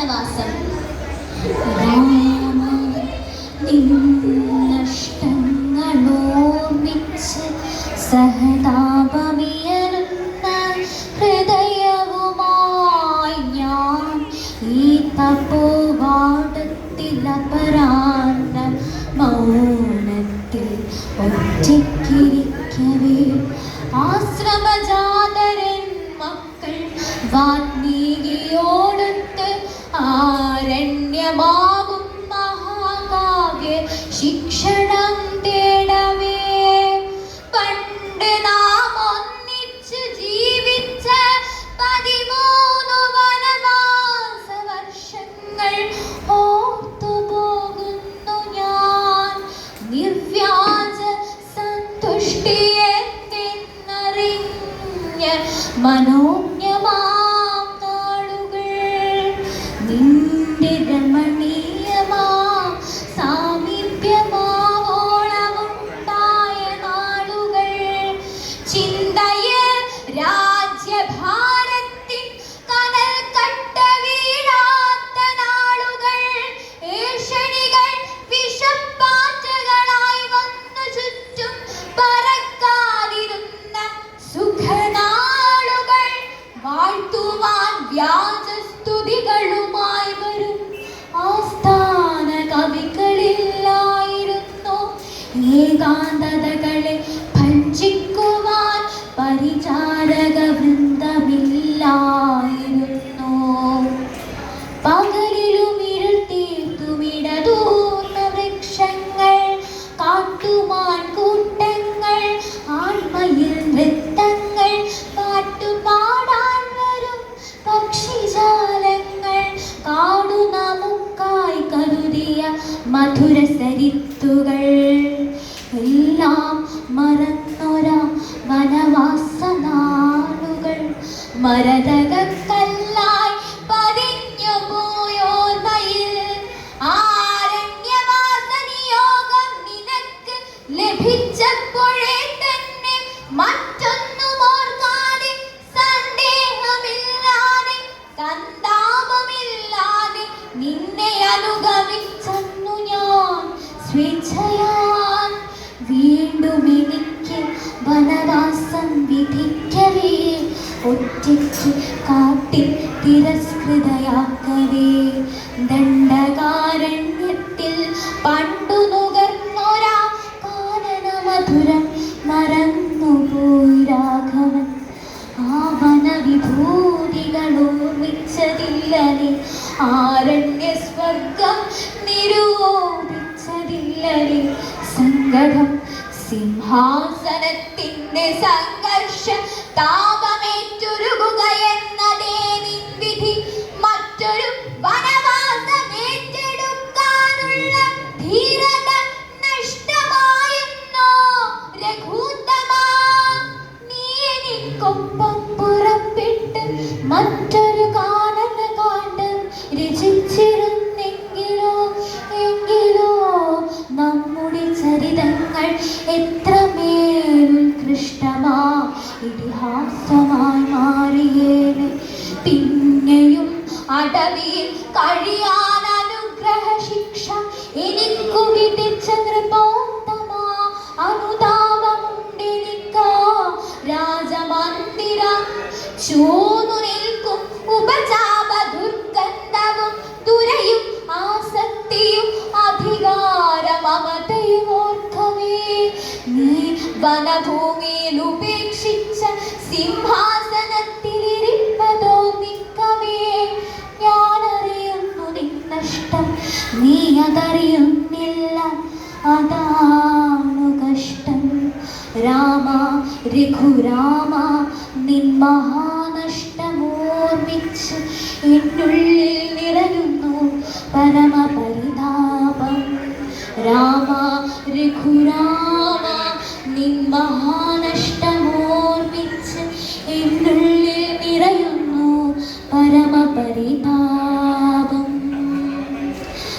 വനവാസം. രാമ നിന്നഷ്ടങ്ങളോർമ്മിച്ച് സഹതാപമിയറുന്ന ഹൃദയവുമായി ഞാൻ ഈ തപോവാടത്തിലപരാന്ന മൗനത്തിൽ ഒറ്റയ്ക്കിരിക്കവേ ആശ്രമജാതരൻ മക്കൾ വാത്മീകിയോടൊത്ത് ആരണ്യമാകും മഹാകാവ്യ ശിക്ഷണം തേടവേ പണ്ട് നാം ഒന്നിച്ചു ജീവിച്ച 13 വനവാസ വർഷങ്ങൾ ഓർത്തുപോകുന്നു ഞാൻ. നിർവ്യാജ സന്തുഷ്ടിയെന്നറിഞ്ഞ മനോജ്ഞമാം നാളുകൾ നിന്റെ രമണീയമാം സാമീപ്യമാവോളമുണ്ടായ നാളുകൾ ചിന്തയെ രാജ്യഭാരത്തിൻ കനൽ കട്ട വീഴാത്ത നാളുകൾ ഏഷണികൾ വിഷപ്പാറ്റകളായി വന്നു ചുറ്റും പറക്കാതിരുന്ന സുഖനാളുകൾ വാഴ്ത്തുവാൻ വ്യാജസ്തുതികളുമായി വരും ആസ്ഥാന കവികളില്ലായിരുന്നു. ഏകാന്തതകളെ ഭഞ്ജിക്കുവാൻ പരിചാരക വൃന്ദമില്ലായിരുന്നു. പകലിലും ഇരുൾ തീർത്തുമിടതൂർന്ന വൃക്ഷങ്ങൾ കാട്ടുമാൻ കൂട്ടങ്ങൾ ആൺമയിൽ നൃത്തങ്ങൾ പാട്ടുപാടാൻ വരും പക്ഷിജാലങ്ങൾ കാടു നമുക്കായി കരുതിയ മധുരസരിത്തുകൾ എല്ലാം മറന്നൊരാ വനവാസ നാളുകൾ മരതകക്കല്ലായി പതിഞ്ഞു പോയോർമ്മയിൽ ആരണ്യവാസ നിയോഗം നിനക്ക് ലഭിച്ചപ്പോഴേ തന്നെ മറ്റൊന്നും ഓർക്കാതെ സന്ദേഹമില്ലാതെ സന്താപമില്ലാതെ നിന്നെ അനുഗമിച്ചെന്നു ഞാൻ സ്വേച്ഛയാൻ. വീണ്ടും എനിക്ക് വനവാസം വിധിക്കവേ ഒറ്റയ്ക്ക് കാട്ടിൽ തിരസ്കൃതയാക്കവേ ദണ്ഡകാരണ്യത്തിൽ പണ്ടു നുകർന്നൊരാ കാനന മധുരം മറന്നുപോയി രാഘവൻ. ആ വനവിഭൂതികളോർമ്മിച്ചതില്ലനെ ആരണ്യ സ്വർഗം നിരൂപിച്ചതില്ലനെ സങ്കടം സിംഹാസനത്തിന്റെ സംഘർഷ താപമേറ്റുരുകുക എന്നതേ നിൻ വിധി. മറ്റൊരു വനവാസമേറ്റെടുക്കാനുള്ള ധീരത നഷ്ടമായെന്നോ രഘൂത്തമാ. നീ എനിക്കൊപ്പം പുറപ്പെട്ട് മറ്റൊരു കാനന കാണ്ഡം രചിച്ചിരുന്നെങ്കിലോ നമ്മുടെ ചരിതങ്ങൾ എത്രമേൽ ഉത്കൃഷ്ടമാ ഇതിഹാസമായി മാറിയേനെ. പിന്നെയും അടവിയിൽ കഴിയാൻ അനുഗ്രഹ ശിക്ഷ എനിക്കു വിധിച്ച നൃപോത്തമാ അനുതാപമുണ്ടെനിക്കാ. രാജമന്ദിരം ചൂന്നു നിൽക്കും ഉപചാപ ദുർഗന്ധവും തുരയും ആസക്തിയും അധികാര മമതയും ഓർക്കവേ നീ വനഭൂമിയിൽ ഉപേക്ഷിച്ച സിംഹാസനത്തിലിരിപ്പതോ നിൽക്കവേ ഞാനറിയുന്നു നിന്നഷ്ടം നീ അതറിയുന്നില്ല അതാണു കഷ്ടം. രാമ രഘുരാമ നിൻ മഹാനഷ്ടമോർമ്മിച്ച് എന്നുള്ളിൽ നിറയുന്നു പരമപരിതാപം. രാമ രഘുരാമ നിൻ മഹാനഷ്ടമോർമ്മിച്ച് എന്നുള്ളിൽ നിറയുന്നു പരമപരിതാപം.